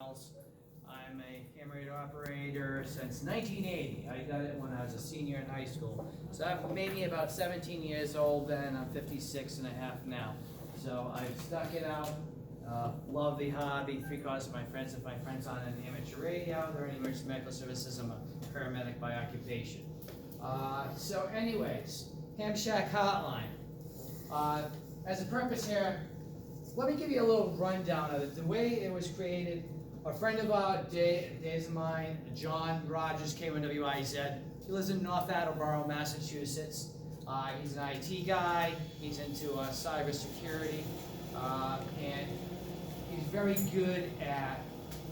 Miles. I'm a ham radio operator since 1980. I got it when I was a senior in high school. So that made me about 17 years old, and I'm 56 and a half now. So I've stuck it out. Love the hobby. 3/4 of my friends, if my friends on an amateur radio, they're in emergency medical services. I'm a paramedic by occupation. So anyways, Hamshack Hotline. As a purpose here, let me give you a little rundown of it. The way it was created, a friend of ours, days of mine, John Rogers, K1WIZ. He lives in North Attleboro, Massachusetts. He's an IT guy. He's into cybersecurity, and he's very good at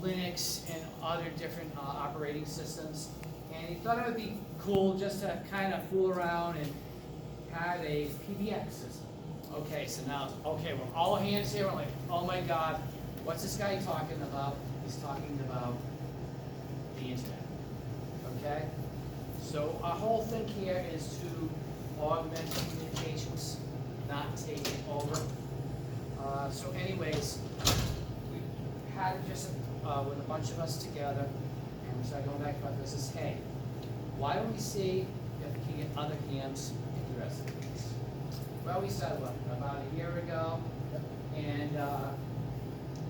Linux and other different operating systems. And he thought it would be cool just to kind of fool around and have a PBX system. Okay, so now, we're all hands here. We're like, oh my God, what's this guy talking about? He's talking about the internet. Okay? So our whole thing here is to augment communications, not take it over. So anyways, we had it just with a bunch of us together, and we started going back about this. Is, hey, why don't we see if we can get other hams interested in this? Well, we started about a year ago, and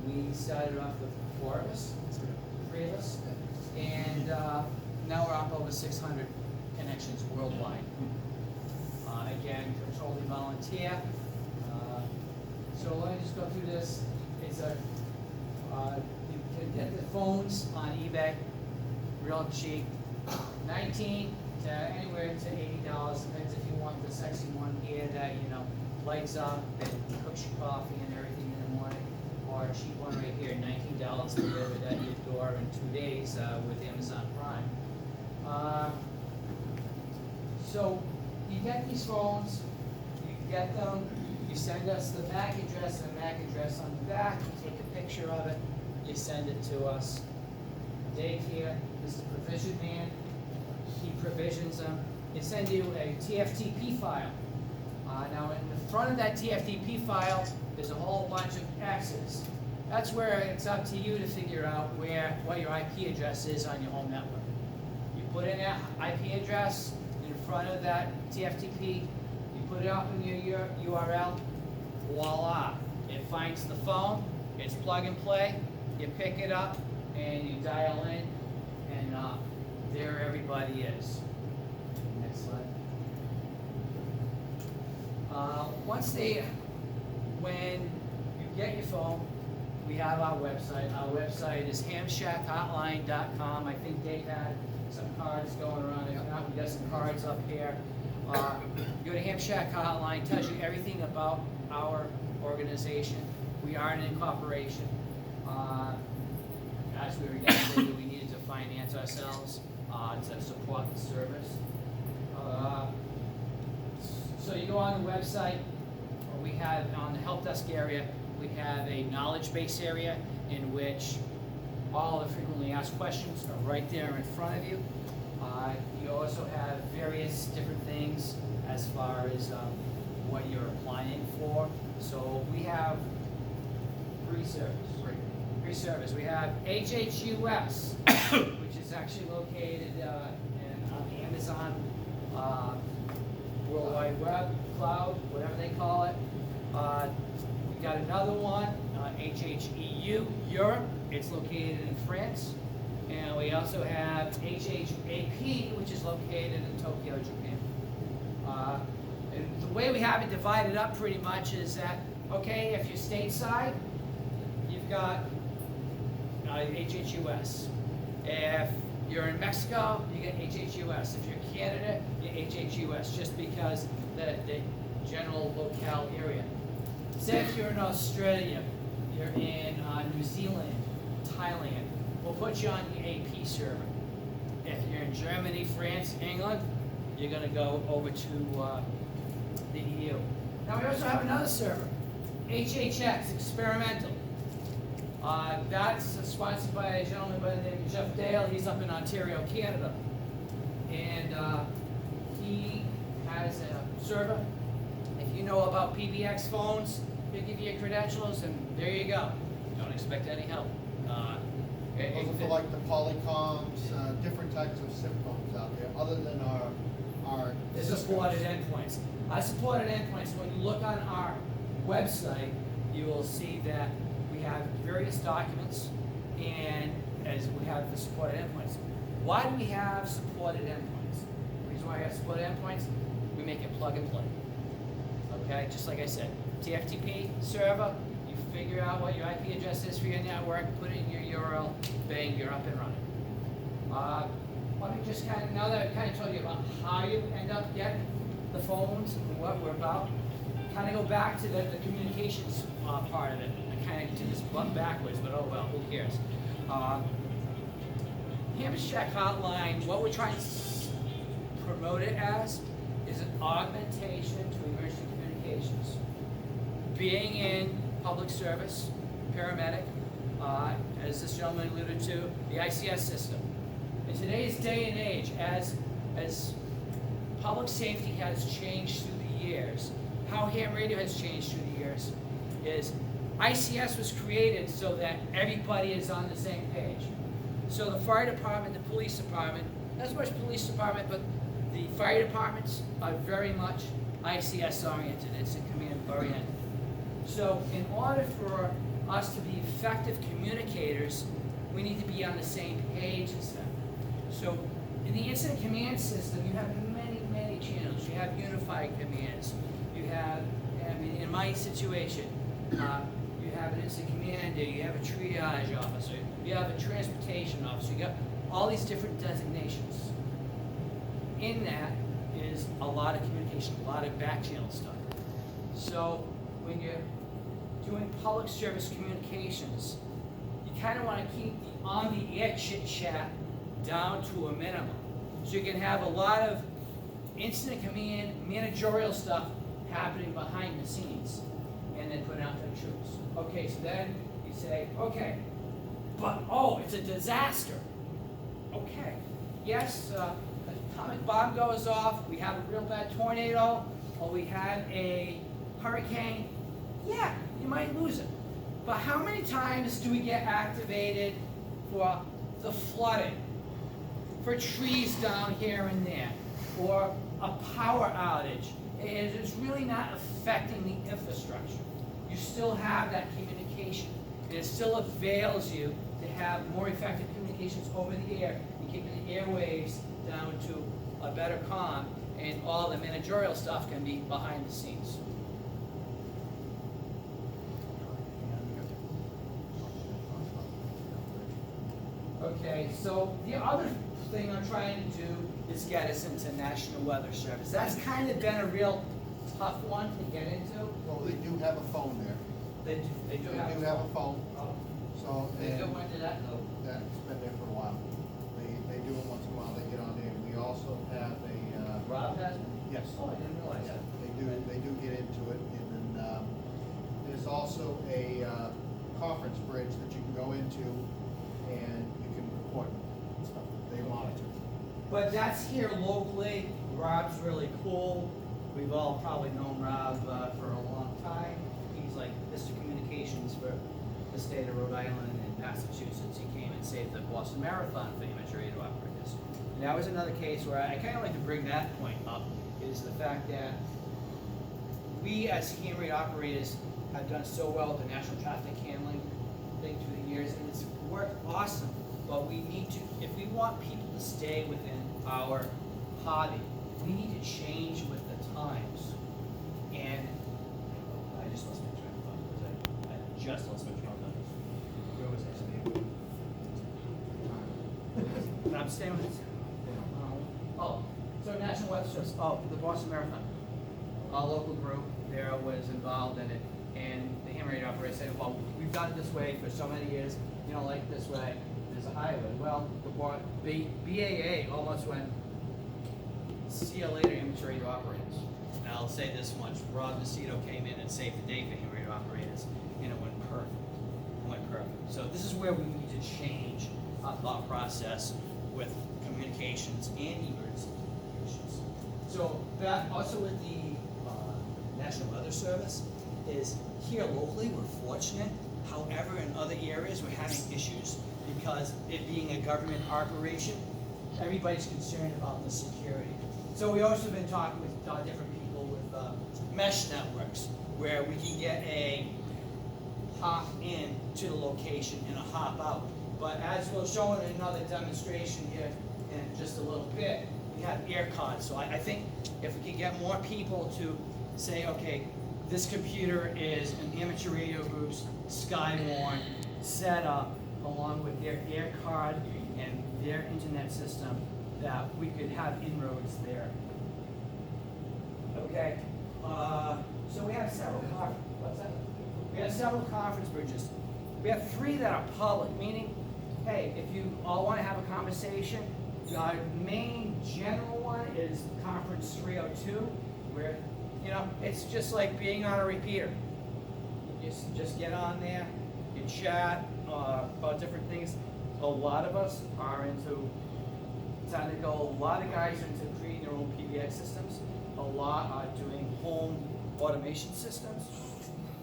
we started off with 4 of us, 3 of us, and now we're up over 600 connections worldwide. Again, totally volunteer. So let me just go through this. It's you can get the phones on eBay, real cheap, $19 to anywhere to $80. Depends if you want the sexy one here that lights up and cooks your coffee and everything in the morning, or a cheap one right here, $19 delivered at your door in 2 days with Amazon Prime. So you get these phones, you get them, you send us the MAC address and the MAC address on the back, you take a picture of it, you send it to us. Dave here is the provision man. He provisions them. They send you a TFTP file. Now in the front of that TFTP file, there's a whole bunch of X's. That's where it's up to you to figure out what your IP address is on your home network. You put in that IP address in front of that TFTP, you put it up in your URL, voila. It finds the phone, it's plug and play, you pick it up, and you dial in, and there everybody is. Next slide. When you get your phone, we have our website. Our website is hamshackhotline.com. I think Dave had some cards going around. If not, we got some cards up here. Go to Hamshack Hotline, tells you everything about our organization. We are an incorporation. As we were getting we needed to finance ourselves to support the service. So you go on the website, we have on the help desk area, we have a knowledge base area in which all the frequently asked questions are right there in front of you. You also have various different things as far as what you're applying for. So we have free service. We have HHUS, which is actually located on the Amazon World Wide Web, Cloud, whatever they call it. We got another one, HHEU, Europe. It's located in France. And we also have HHAP, which is located in Tokyo, Japan. And the way we have it divided up pretty much is that, okay, if you're stateside, you've got HHUS. If you're in Mexico, you get HHUS. If you're Canada, you get HHUS, just because the general locale area. Say if you're in Australia, you're in New Zealand, Thailand, we'll put you on the AP server. If you're in Germany, France, England, you're going to go over to the EU. Now we also have another server, HHX, experimental. That's sponsored by a gentleman by the name of Jeff Dale. He's up in Ontario, Canada. And he has a server. If you know about PBX phones, he'll give you your credentials, and there you go. Don't expect any help. for like the polycoms, different types of SIP phones out there, other than our The supported endpoints. Our supported endpoints, when you look on our website, you will see that we have various documents, and as we have the supported endpoints. Why do we have supported endpoints? The reason why we have supported endpoints, we make it plug and play. Okay, just like I said, TFTP server, you figure out what your IP address is for your network, put it in your URL, bang, you're up and running. Let me just kind of, now that I've kind of told you about how you end up getting the phones and what we're about, kind of go back to the communications part of it. I kind of did this backwards, but oh well, who cares? Hamshack Hotline, what we're trying to promote it as is an augmentation to emergency communications. Being in public service, paramedic, as this gentleman alluded to, the ICS system. In today's day and age, as public safety has changed through the years, how ham radio has changed through the years is ICS was created so that everybody is on the same page. So the fire department, the police department, not so much police department, but the fire departments are very much ICS oriented. It's a command oriented. So in order for us to be effective communicators, we need to be on the same page as them. So in the incident command system, you have many, many channels. You have unified commands. You have, I mean, in my situation, you have an incident commander, you have a triage officer, you have a transportation officer, you got all these different designations. In that is a lot of communication, a lot of back channel stuff. So when you're doing public service communications, you kind of want to keep the on-the-air chit-chat down to a minimum. So you can have a lot of incident command, managerial stuff happening behind the scenes, and then put it out to the troops. Okay, so then you say, okay, but oh, it's a disaster. Okay, yes, an atomic bomb goes off, we have a real bad tornado, or we have a hurricane. Yeah, you might lose it. But how many times do we get activated for the flooding, for trees down here and there, or a power outage? It's really not affecting the infrastructure. You still have that communication. And it still avails you to have more effective communications over the air and keeping the airwaves down to a better comm, and all the managerial stuff can be behind the scenes. Okay, so the other thing I'm trying to do is get us into National Weather Service. That's kind of been a real tough one to get into. Well, they do have a phone there. They do have a phone. Oh. So They go into that though. That's been there for a while. They do it once in a while. They get on there. We also have a. Rob has one? Yes. Oh, I didn't realize that. They do get into it, and then there's also a conference bridge that you can go into, and you can report stuff that they monitor. But that's here locally. Rob's really cool. We've all probably known Rob for a long time. He's like Mr. Communications for the state of Rhode Island and Massachusetts. He came and saved the Boston Marathon for amateur radio operators. And that was another case where I kind of like to bring that point up, is the fact that we as ham radio operators have done so well with the national traffic handling thing through the years, and it's worked awesome. But we need to, if we want people to stay within our hobby, we need to change with the times. And I just lost my train of thought. I just lost my train of thought. Where was I staying? But I'm staying with it. Oh, so National Weather Service. Oh, the Boston Marathon. Our local group there was involved in it, and the ham radio operator said, well, we've done it this way for so many years, you know, like this way, there's a highway. Well, the BAA almost went, see you later, amateur radio operators. And I'll say this much, Rob DeCito came in and saved the day for ham radio operators, and it went perfect. It went perfect. So this is where we need to change our thought process with communications and emergency communications. So that also with the National Weather Service is here locally, we're fortunate. However, in other areas, we're having issues. because it being a government operation, everybody's concerned about the security. So we also been talking with different people with mesh networks, where we can get a hop in to the location and a hop out. But as we'll show in another demonstration here in just a little bit, we have air cards. So I think if we can get more people to say, okay, this computer is an amateur radio group's Skywarn setup along with their air card and their internet system, that we could have inroads there. Okay, so we have several we have several conference bridges. We have 3 that are public, meaning, hey, if you all want to have a conversation, our main general one is conference 302, where, you know, it's just like being on a repeater. You just get on there, you chat about different things. A lot of us are into technical, a lot of guys are into creating their own PBX systems. A lot are doing home automation systems.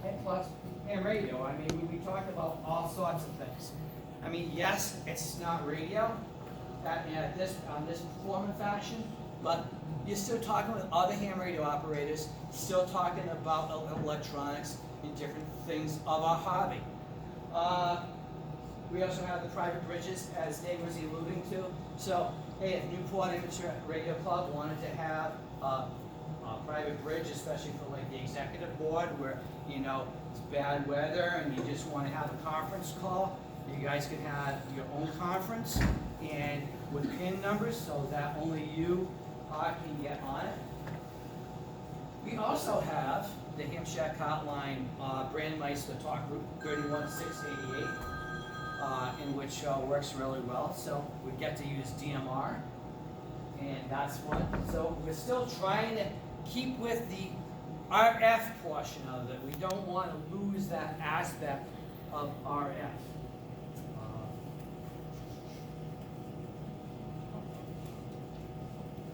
And plus, and radio. I mean, we talk about all sorts of things. I mean, yes, it's not radio on this form and fashion, but you're still talking with other ham radio operators, still talking about electronics and different things of our hobby. We also have the private bridges, as Dave was alluding to. So, hey, if Newport Amateur Radio Club wanted to have a private bridge, especially for like the executive board, where, you know, it's bad weather and you just want to have a conference call, you guys could have your own conference and with PIN numbers so that only you can get on it. We also have the Hamshack Hotline Brandmeister Talk Group 31688. In which works really well. So we get to use DMR, and that's one. So we're still trying to keep with the RF portion of it. We don't want to lose that aspect of RF.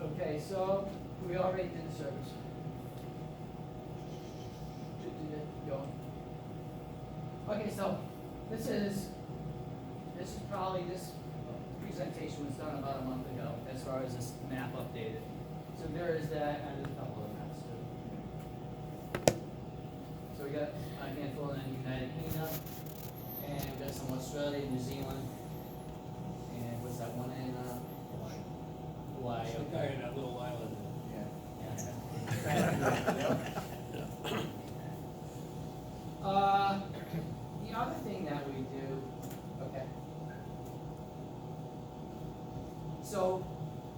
Okay, so we already did the service. Okay, so this presentation was done about a month ago as far as this map updated. So there is that, and a couple of maps too. So we got a handful in the United Kingdom, and we got some Australia, New Zealand, and what's that one in Hawaii? Okay, that little island. The other thing that we do, okay. So,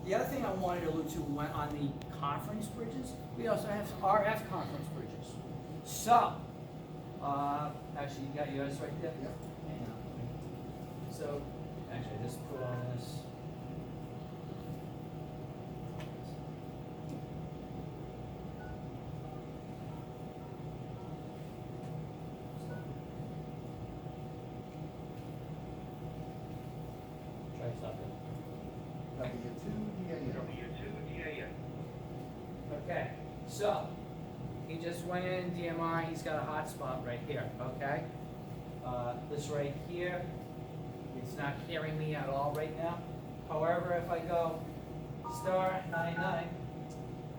the other thing I wanted to allude to went on the conference bridges. We also have RF conference bridges. So, actually, you got yours right there? Yep. Hang on. So, actually, I just put on this. Try something. W2DAN. Okay, so he just went in DMR. He's got a hotspot right here. Okay, this right here, it's not hearing me at all right now. However, if I go *99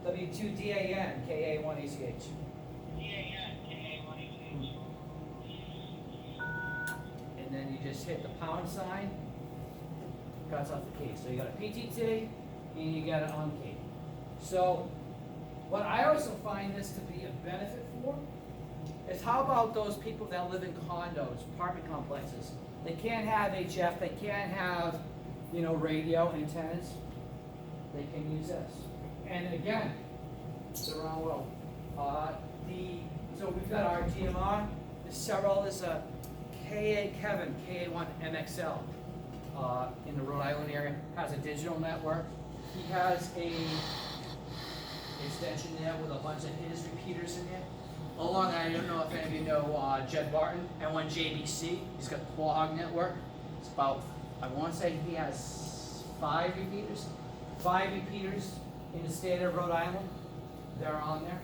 W2DAN KA1ACH. And then you just hit the pound sign. Cuts off the key. So you got a PTT and you got an on key. So what I also find this to be a benefit for is how about those people that live in condos, apartment complexes? They can't have HF, they can't have, you know, radio antennas. They can use this. And again, it's the wrong world. So we've got our DMR. There's a KA Kevin, KA1 MXL. In the Rhode Island area, has a digital network. He has a extension there with a bunch of his repeaters in there. Along, I don't know if any of you know Jed Barton, N1JBC. He's got the Quahog network. It's about, I want to say he has 5 repeaters. 5 repeaters in the state of Rhode Island. They're on there.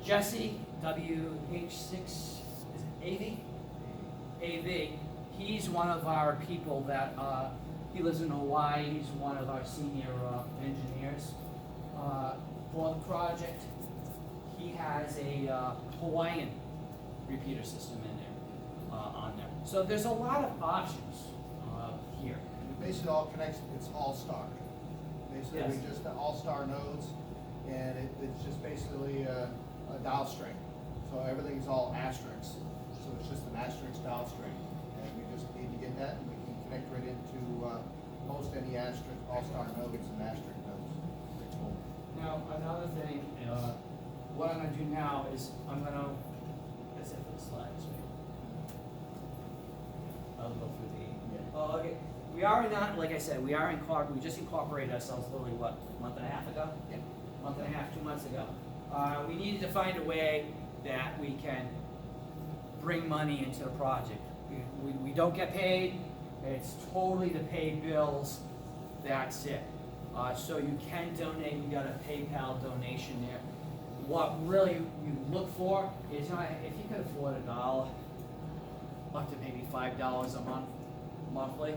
Jesse, WH680. AV, he's one of our people that, he lives in Hawaii, he's one of our senior engineers for the project. He has a Hawaiian repeater system in there, on there. So there's a lot of options here. It basically all connects, it's all-star. Basically, Yes. we just all-star nodes, and it's just basically a dial string. So everything's all asterisks, so it's just an asterisk dial string. And we just need to get that, and we can connect right into most any asterisk, all-star nodes and asterisk nodes. Pretty cool. Now, another thing, what I'm gonna do now is that's it for the slides, right? I'll go through the, oh, okay. We are not, like I said, we just incorporated ourselves literally, what, a month and a half ago? Yeah. Month and a half, 2 months ago. We needed to find a way that we can bring money into the project. We don't get paid, it's totally to pay bills, that's it. So you can donate, we got a PayPal donation there. What really you look for is, if you could afford $1, up to maybe $5 a month, monthly,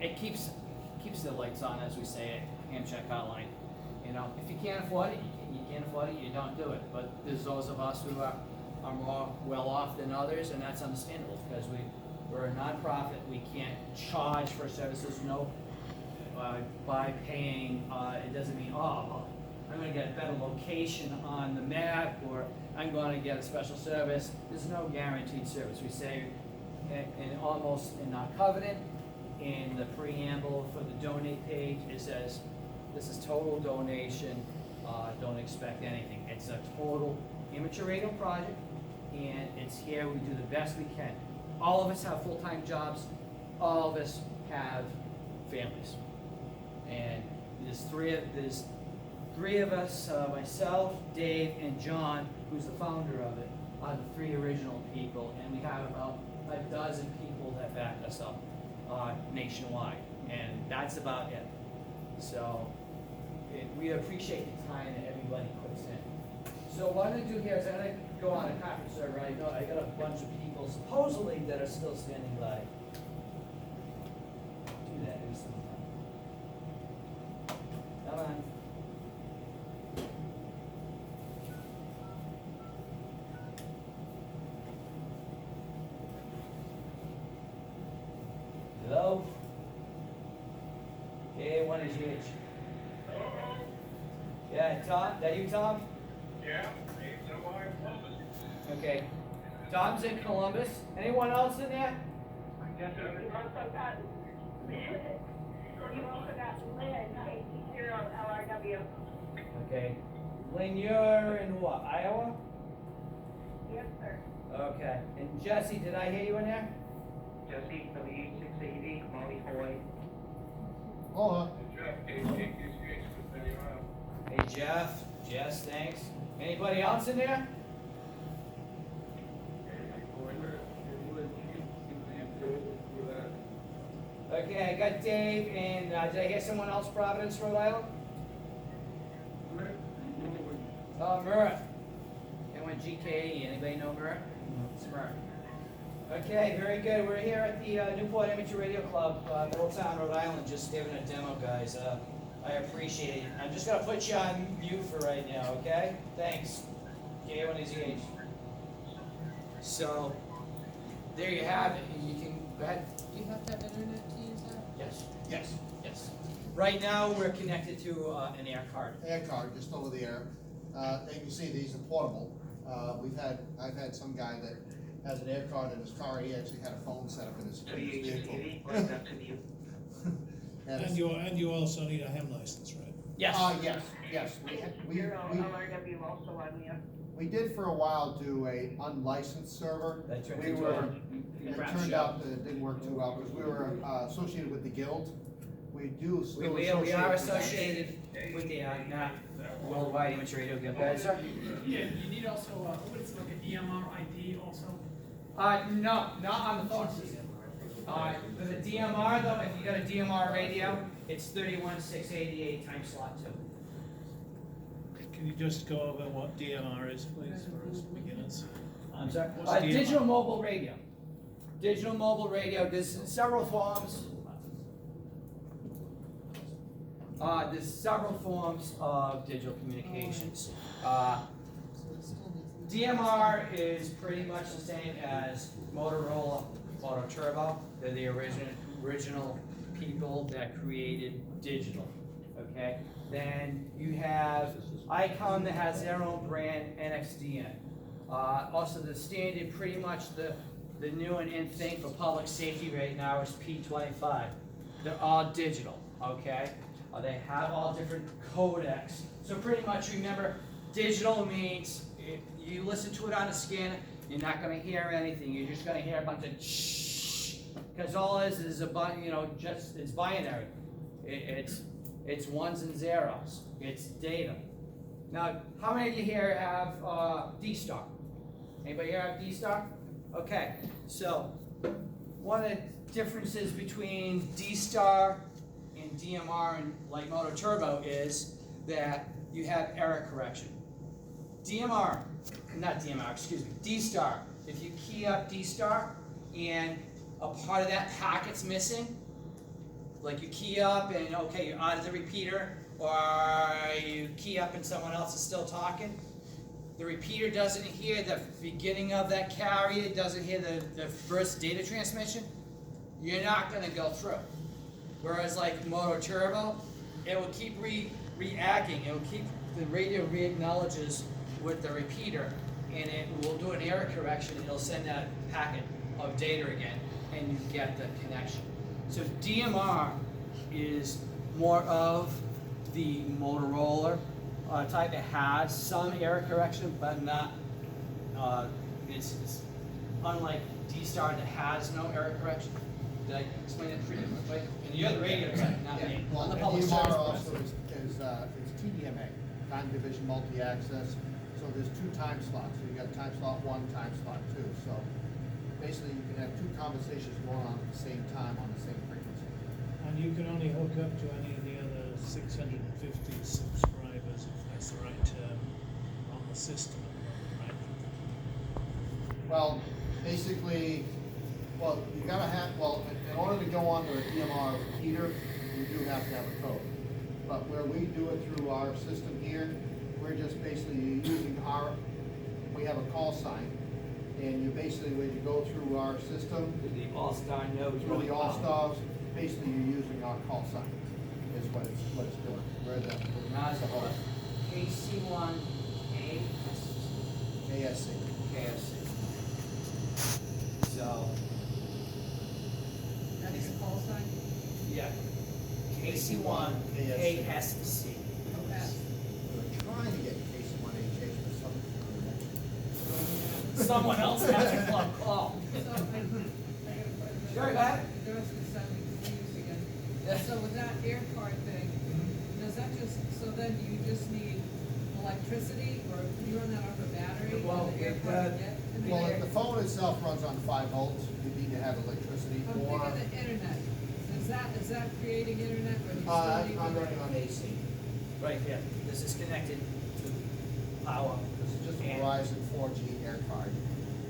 it keeps the lights on, as we say at Hamshack Hotline. You know, if you can't afford it, you can't afford it, you don't do it. But there's those of us who are more well off than others, and that's understandable, because we're a nonprofit, we can't charge for services, no, by paying, it doesn't mean, oh, I'm gonna get a better location on the map, or I'm gonna get a special service. There's no guaranteed service. We say, in almost in our covenant, in the preamble for the donate page, it says, this is total donation, don't expect anything. It's a total amateur radio project, and it's here, we do the best we can. All of us have full-time jobs, all of us have families. And there's three of us, myself, Dave, and John, who's the founder of it, are the three original people, and we have about a dozen people that back us up nationwide, and that's about it. So we appreciate the time that everybody puts in. So what I'm gonna do here is I'm gonna go on a conference server. I got a bunch of people supposedly that are still standing by. Do that every single time. Come on. Hello? Okay, one is which? Yeah, Tom, that you, Tom? Yeah, somewhere in Columbus. Okay. Tom's in Columbus. Anyone else in there? Yes, You also got Lynn, 80LRW. Okay. Lynn, you're in what, Iowa? Yes, sir. Okay. And Jesse, did I hear you in there? Jesse, W680, Molly, Hawaii. Aloha. Hey, Jeff. Jess, thanks. Anybody else in there? Okay, I got Dave, and did I hear someone else, Providence, Rhode Island? Oh, Murrah. Anyone GKE, anybody know Murrah? It's Murrah. Okay, very good. We're here at the Newport Amateur Radio Club, Middletown, Rhode Island, just giving a demo, guys. I appreciate it. I'm just gonna put you on mute for right now, okay? Thanks. K1AZH. So, there you have it. You can go ahead. Do you have to have internet to use that? Yes. Yes. Yes. Right now, we're connected to an air card. Air card, just over the air. And you can see these are portable. I've had some guy that has an air card in his car. He actually had a phone set up in his vehicle. W880, what's that to you? And you also need a hem license, right? Yes. Yes. Zero LRW also on the. We did for a while do a unlicensed server. That turned We into were, a it crap turned show. out that it didn't work too well, because we were associated with the guild. We do still We associate. are with them. associated with the Worldwide Amateur Radio Guild. Go ahead, sir. Yeah, you need also, what is it, like a DMR ID also? No, not on the phone system. For the DMR though, if you got a DMR radio, it's 31688 time slot 2. Can you just go over what DMR is, please, for us beginners? I'm sorry. What's DMR? Digital mobile radio. digital mobile radio, there's several forms. There's several forms of digital communications. DMR is pretty much the same as Motorola Auto Turbo. They're the original people that created digital, okay? Then you have Icon that has their own brand, NXD in it. Also the standard, pretty much the new and in thing for public safety right now is P25. They're all digital, okay? They have all different codecs. So pretty much remember, digital means if you listen to it on a scanner, you're not gonna hear anything. You're just gonna hear a bunch of shh, because all it is a just it's binary. It's ones and zeros. It's data. Now, how many of you here have D-Star? Anybody here have D-Star? Okay, so one of the differences between D-Star and DMR and like Moto Turbo is that you have error correction. D-Star, if you key up D-Star and a part of that packet's missing, like you key up and okay, you're out of the repeater, or you key up and someone else is still talking, the repeater doesn't hear the beginning of that carrier, doesn't hear the first data transmission, you're not gonna go through. Whereas like Moto Turbo, it will keep reacting, it will keep, the radio re-acknowledges with the repeater, and it will do an error correction, it'll send that packet of data again, and you get the connection. So DMR is more of the Motorola type. It has some error correction, but not, it's unlike D-Star that has no error correction. Did I explain it pretty much right? And you're the radio type, not me. Well, I'm the and public DMR service also person. is TDMA, time division multi-access. So there's 2 time slots. So you got time slot 1, time slot 2. So basically you can have 2 conversations going on at the same time on the same frequency. And you can only hook up to any of the other 650 subscribers, if that's the right term, on the system, right? Well, basically, you gotta have, in order to go onto a DMR repeater, you do have to have a code. But where we do it through our system here, we're just basically using we have a call sign, and you basically, when you go through our system, The All-Star knows through the All-Stars, basically you're using our call sign, is what it's doing. We're the host. KC1 ASC. KFC. So, That is a call sign? yeah. KC1 ASC. Okay. We're trying to get KC1HH for some reason. Someone else has a club call. So, I got a question. Sure, go ahead. The rest of the sounding confused again. So with that air card thing, does that just, so then you just need electricity, or you run that off a battery? Well, and the air it, card get? Well, if the phone itself runs on 5 volts, you need to have electricity I'm or, thinking the internet. Is that creating internet, or do you still need? I'm running on AC. Right here. This is connected to power. This is just a And- Verizon 4G air card.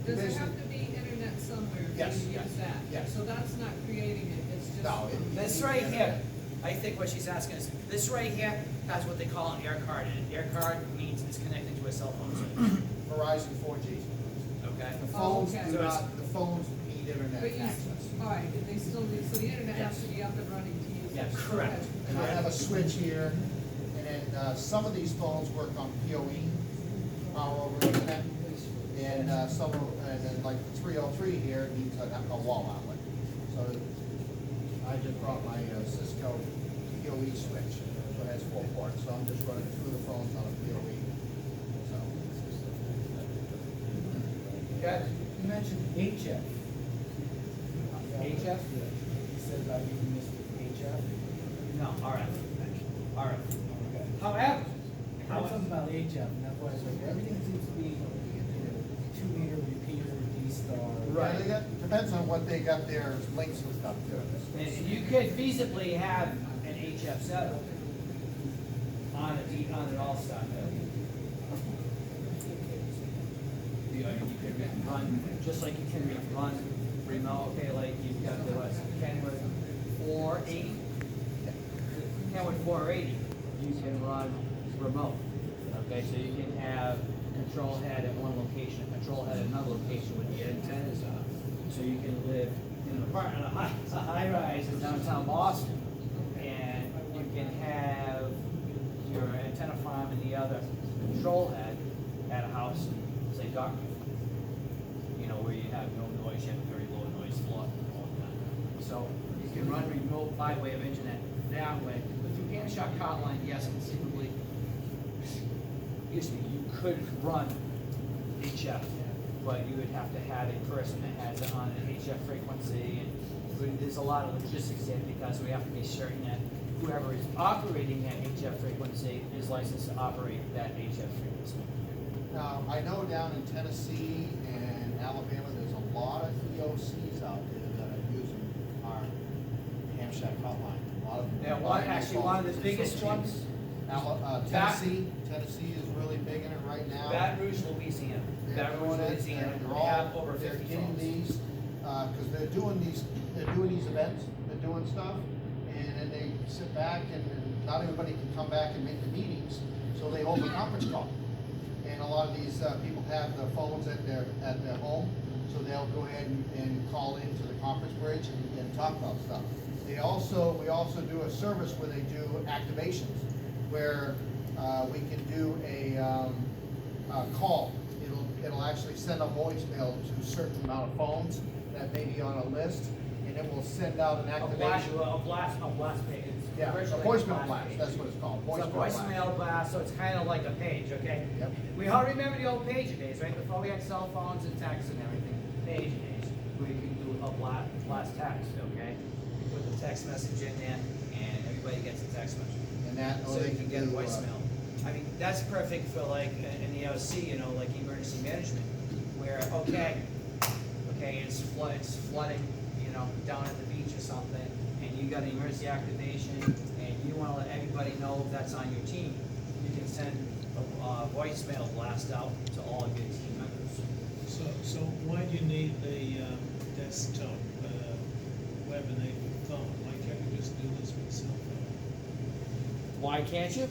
Does there Basically- have to be internet somewhere for Yes, you to yes, use that? yes. So that's not creating it, it's just. No, This right here, I think what she's asking is, this right here has what they call an air card. And an air card means it's connected to a cell phone service. Verizon 4G. Okay? The Oh, phones okay. do not, the phones need internet But you, access. all right, they still need, so the internet has to be up and running to use it. Yes, correct. Okay. And I have a switch here, and then, some of these phones work on PoE, power over internet. And, and then like the 303 here needs a wall outlet. So I just brought my Cisco PoE switch, so it has 4 ports, so I'm just running through the phones on a PoE, so. Okay. You mentioned HF. HF? You said about using this with HF. No, RF. RF. Okay. However, I heard something about HF, and that's why I was like, everything seems to be, 2-meter repeater, D-Star. Right, depends on what they got their links and stuff to. and you could feasibly have an HF setup on an all-star. You could run, just like you can run remote, okay, like you've got the Kenwood 480. Kenwood 480, you can run remote. Okay, so you can have control head at one location, control head at another location with the antennas on. So you can live in an apartment, a high rise in downtown Boston, and you can have your antenna farm and the other control head at a house, say Dartmouth. You know, where you have no noise, you have a very low noise floor and all that. So you can run remote by way of internet that way. But through Hamshack Hotline, yes, conceivably, excuse me, you could run HF, but you would have to have a person that has it on an HF frequency, and there's a lot of logistics in it because we have to be certain that whoever is operating that HF frequency is licensed to operate that HF frequency. Now, I know down in Tennessee and Alabama, there's a lot of EOCs out there that are using our Hamshack Hotline. A lot of them. Yeah, one of the biggest ones, Tennessee is really big in it right now. Baton Rouge, Louisiana. They're Baton doing Rouge, it, Louisiana, and they have over 50 they're getting phones. these, cause they're doing these events, they're doing stuff, and then they sit back and not everybody can come back and make the meetings, so they hold a conference call. And a lot of these, people have their phones at their home, so they'll go ahead and call into the conference bridge and talk about stuff. We also do a service where they do activations, where, we can do a call. It'll actually send a voicemail to a certain amount of phones that may be on a list, and it will send out an activation. A blast page. It's Yeah, a virtually voicemail blast, page. that's what it's called, It's a voicemail blast, so it's kind of like a page, okay? Yep. We all remember the old pager days, right? Before we had cell phones and texts and everything, page days, where you can do a blast text, okay? You put the text message in there, and everybody gets a text message. And that, So they you can get a do, voicemail. I mean, that's perfect for like, in the OC, you know, like emergency management, where, okay, it's flooding, you know, down at the beach or something, and you got an emergency activation, and you wanna let everybody know that's on your team, you can send a voicemail blast out to all of your team members. So why do you need the desktop web-enabled phone? Why can't you just do this with a cell phone? Why can't you?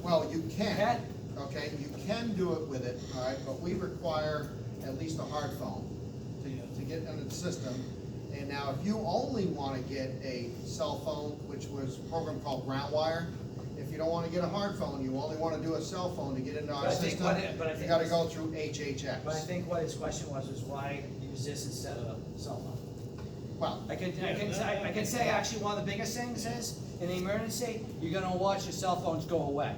Well, you Can. can, okay, you can do it with it, all right, but we require at least a hard phone to get into the system. And now, if you only wanna get a cell phone, which was a program called Groundwire, if you don't wanna get a hard phone, you only wanna do a cell phone to get into But our I think system, what it- but I you think gotta this- go through HHX. But I think what his question was why use this instead of a cell phone? Well, I can say actually one of the biggest things is, in an emergency, you're gonna watch your cell phones go away.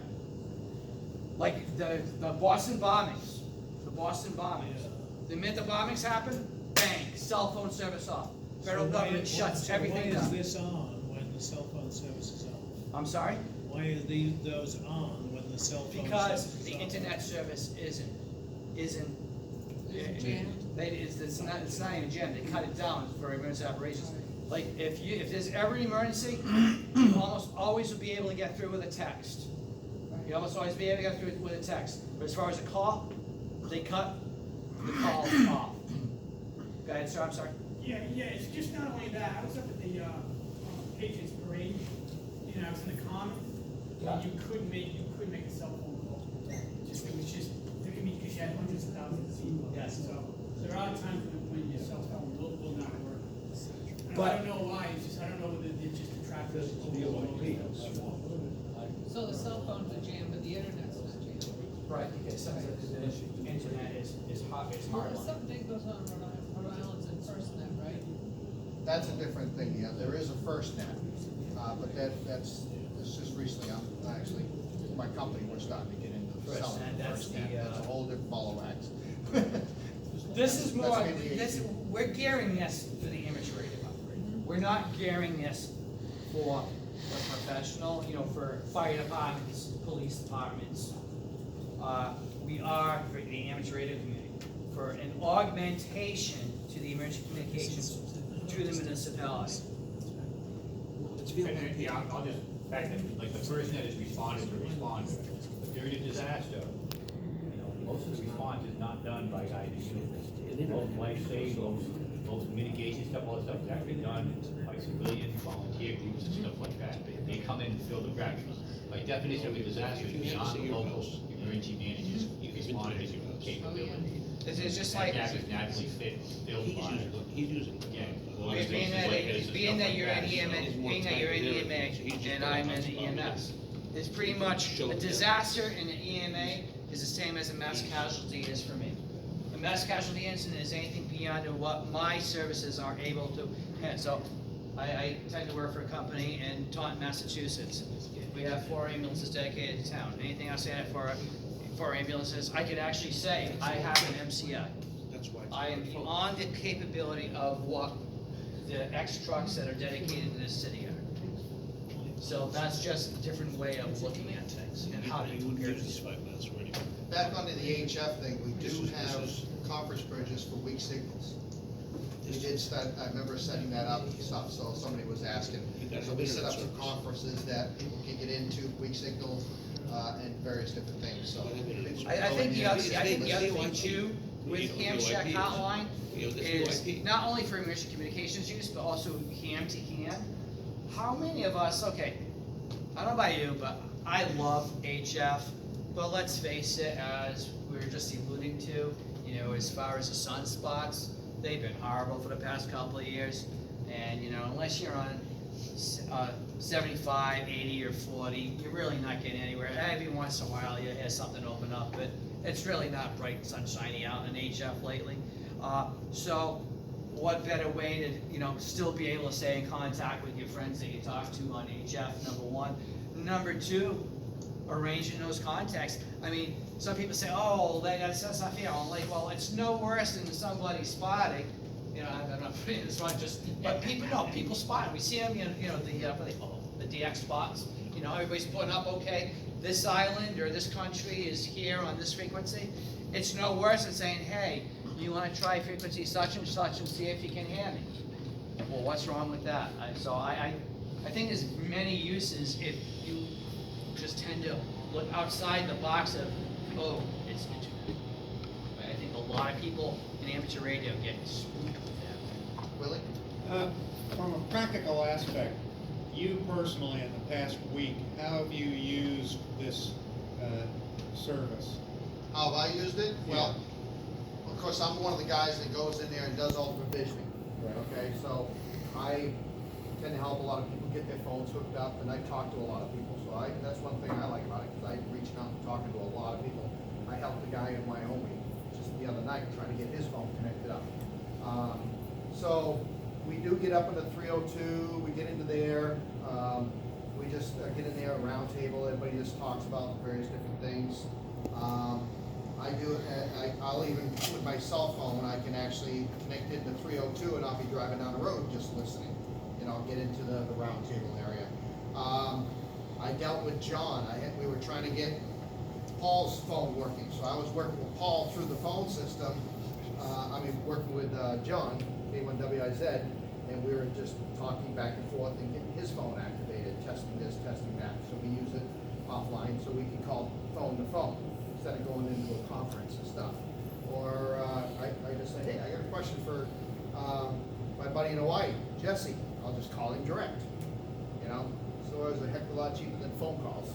Like the Boston bombings, the minute the bombings happen, bang, cell phone service off. Federal government shuts everything Why is down. this on when the cell phone service is on? I'm sorry? Why are those on when the cell phone Because service is the on? internet service isn't, jammed? it's not even jammed, they cut it down for emergency operations. Like, if there's ever an emergency, you almost always will be able to get through with a text. You almost always be able to get through with a text. But as far as a call, they cut the call off. Go ahead, sir, I'm sorry. Yeah, it's just not only that, I was up at the, Patriots Parade, and I was in the common, Yeah. and you couldn't make a cell phone call. It was just, because you had hundreds of thousands of people. Yes. So there are times when your cell phone will not work. And But- I don't know why, I don't know whether it's just the traffic. So the cell phones are jammed, but the internet's not jammed. Right, because sometimes the internet is hard. Well, if something big goes on in Rhode Island's in FirstNet, right? that's a different thing, yeah, there is a FirstNet, but that's just recently, actually, my company, we're starting to get into selling FirstNet, that's FirstNet, the, that's a whole different ball of wax. This is more, That's mainly we're gearing this for the image rated operator. We're not gearing this for the professional, you know, for fire departments, police departments. We are for the amateur radio community, for an augmentation to the emergency communications to the municipality. Yeah, I'll just back that, like the FirstNet is responded to respond. If during a disaster, you know, most of the response is not done by IDU. Most life saved, most most mitigation stuff, all that stuff is actually done by civilians, volunteer groups and stuff like that. They come in and fill the gaps. By definition of a disaster, it's beyond the local emergency managers' responders' capability. It's just That like, gap is naturally filled by, again, being that you're an EMS, and I'm an EMS, it's pretty much a disaster in an EMA is the same as a mass casualty is for me. A mass casualty incident is anything beyond what my services are able to handle. So I tend to work for a company in Taunton, Massachusetts. We have 4 ambulances dedicated to town. Anything I say for ambulances, I could actually say I have an MCI. I am beyond the capability of what the X trucks that are dedicated to this city are. So that's just a different way of looking at things and how to compare these. Back onto the HF thing, we do have conference bridges for weak signals. We did start, I remember setting that up and stuff, so somebody was asking. So we set up some conferences that people can get into, weak signals, and various different things, so. I think the other thing too, with Hamshack Hotline, is not only for emergency communications use, but also ham to ham. How many of us, okay, I don't know about you, but I love HF, but let's face it, as we were just alluding to, you know, as far as the sunspots, they've been horrible for the past couple of years. And, you know, unless you're on 75, 80, or 40, you're really not getting anywhere. Every once in a while, you hear something open up, but it's really not bright and sunshiny out in HF lately. So what better way to, you know, still be able to stay in contact with your friends that you talk to on HF, number one. Number two, arranging those contacts. I mean, some people say, oh, that's not fair. I'm like, well, it's no worse than somebody spotting. You know, I'm not putting this one but people spot. We see them, you know, the DX spots. You know, everybody's putting up, okay, this island or this country is here on this frequency. It's no worse than saying, hey, you want to try frequency such and see if you can hear me. Well, what's wrong with that? I think there's many uses if you just tend to look outside the box of, oh, it's internet. I think a lot of people in amateur radio get spooked with that. Willie? From a practical aspect, you personally in the past week, how have you used this service? How have I used it? Well, of course, I'm one of the guys that goes in there and does all the provisioning. Right. Okay, so I tend to help a lot of people get their phones hooked up, and I talk to a lot of people. So that's one thing I like about it, because I'm reaching out and talking to a lot of people. I helped a guy in Wyoming just the other night trying to get his phone connected up. So we do get up into 302, we get into there, we just get in there, a round table, everybody just talks about various different things. I'll even, with my cell phone, I can actually connect it to 302 and I'll be driving down the road just listening. You know, get into the round table area. I dealt with John. We were trying to get Paul's phone working, so I was working with Paul through the phone system. Working with John, K1WIZ, and we were just talking back and forth and getting his phone activated, testing this, testing that. So we use it offline so we can call phone to phone instead of going into a conference and stuff. Or I just say, hey, I got a question for my buddy in Hawaii, Jesse. I'll just call him direct, you know? So it was a heck of a lot cheaper than phone calls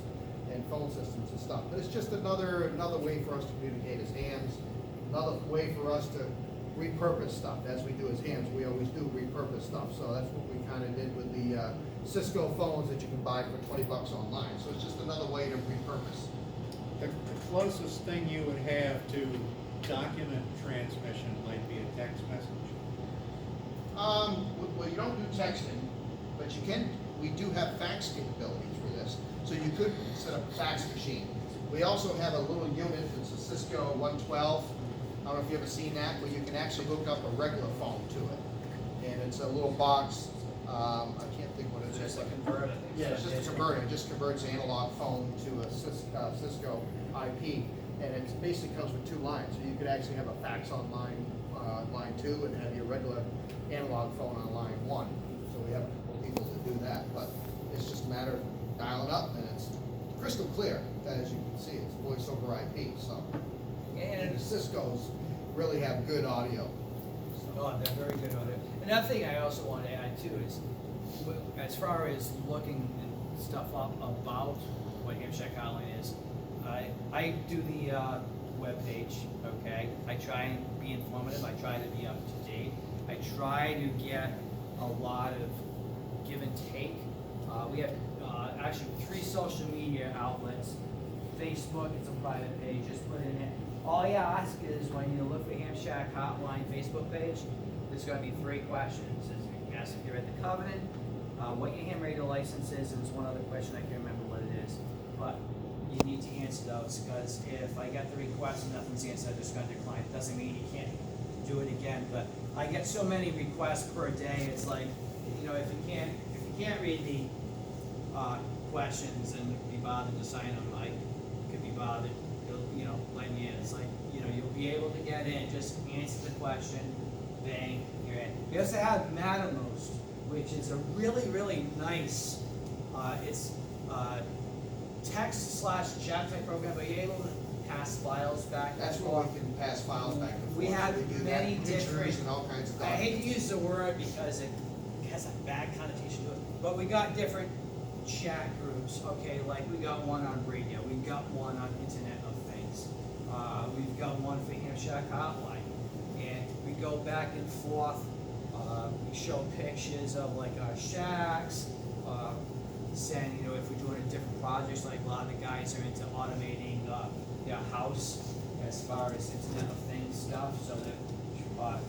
and phone systems and stuff. But it's just another way for us to communicate as hands, another way for us to repurpose stuff. As we do as hands, we always do repurpose stuff. So that's what we kind of did with the Cisco phones that you can buy for $20 online. So it's just another way to repurpose. The closest thing you would have to document transmission might be a text message. Well, you don't do texting, but you can. We do have fax capabilities for this. So you could set up a fax machine. We also have a little unit that's a Cisco 112. I don't know if you've ever seen that, where you can actually hook up a regular phone to it. And it's a little box, I can't think what it is. It's just a converter. Yeah, it's just a converter. It just converts an analog phone to a Cisco IP. And it basically comes with 2 lines. So you could actually have a fax on line 2 and have your regular analog phone on line 1. So we have a couple of people that do that. But it's just a matter of dialing up, and it's crystal clear. As you can see, it's voice over IP. So. And the Cisco's really have good audio. So Oh, they're very good on it. Another thing I also want to add too is, as far as looking and stuff up about what Hamshack Hotline is, I do the webpage, okay? I try and be informative, I try to be up to date. I try to get a lot of give and take. We have actually 3 social media outlets. Facebook, it's a private page, just put in it. All you ask is when you look for Hamshack Hotline Facebook page, there's gonna be 3 questions. You ask if you're at the covenant, what your ham radio license is, and there's one other question, I can't remember what it is. But you need to answer those, because if I get the request and nothing's answered, I'm just gonna decline. It doesn't mean you can't do it again, but I get so many requests per day, it's like, you know, if you can't read the questions and be bothered to sign them, I could be bothered, you know, letting you in. It's like, you know, you'll be able to get in, just answer the question, bang, you're in. We also have Mattermost, which is a really, really nice, it's text/chat type program, but you're able to pass files back and That's where forth. we can pass files back and forth. We have do that, many pictures different, and all kinds of I hate to documents. use the word because it has a bad connotation to it, but we got different chat groups, okay, like we got one on radio, we've got one on Internet of Things, we've got one for Hamshack Hotline, and we go back and forth, we show pictures of like our shacks, send, you know, if we're doing different projects, like a lot of the guys are into automating their house as far as Internet of Things stuff, so they're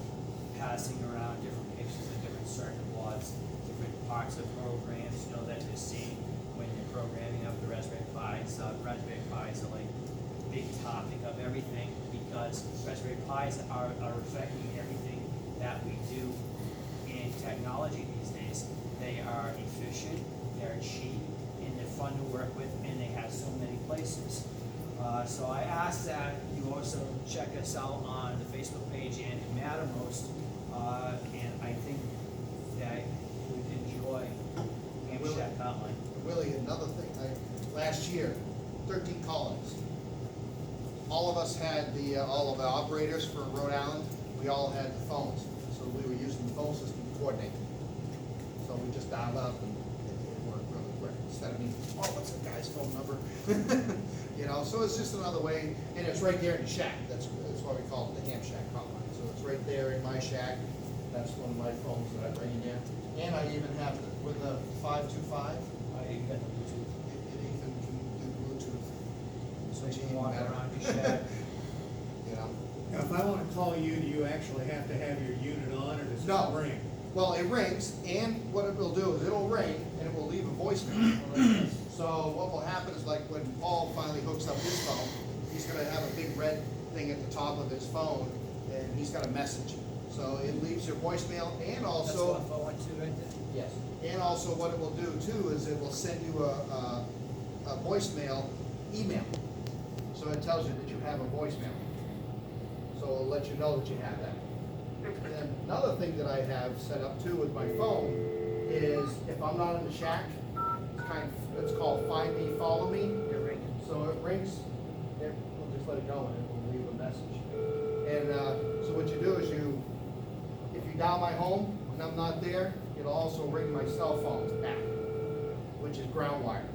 passing around different pictures of different circuit boards, different parts of programs, you know, that you're seeing when you're programming up the Raspberry Pis. Raspberry Pis are like a big topic of everything, because Raspberry Pis are affecting everything that we do in technology these days. They are efficient, they're cheap, and they're fun to work with, and they have so many places. So I ask that you also check us out on the Facebook page and Mattermost, and I think that you would enjoy Hamshack Hotline. Willie, another thing, last year, 13 call-ins. All of us had all of the operators for Rhode Island, we all had the phones, so we were using the phone system to coordinate. So we just dialed up and it worked really quick, instead of me, oh, what's that guy's phone number? You know, so it's just another way, and it's right there in the shack, that's why we call it the Hamshack Hotline. So it's right there in my shack, that's one of my phones that I bring in there. And I even have, with the 525, I got the Bluetooth, it even can do Bluetooth. so you can walk around your shack. You know? Now, if I wanna call you, do you actually have to have your unit on, or does it No. ring? Well, it rings, and what it will do is it'll ring, and it will leave a voicemail. So what will happen is, like, when Paul finally hooks up his phone, he's gonna have a big red thing at the top of his phone, and he's got a message. So it leaves your voicemail, and That's also, what 412 right there. yes, and also what it will do too is it will send you a voicemail email. So it tells you that you have a voicemail. So it'll let you know that you have that. And then another thing that I have set up too with my phone is if I'm not in the shack, it's called Find Me, Follow Me. You're ringing. So it rings, we'll just let it go and it will leave a message. And so what you do is if you dial my home when I'm not there, it'll also ring my cell phone back, which is ground wired.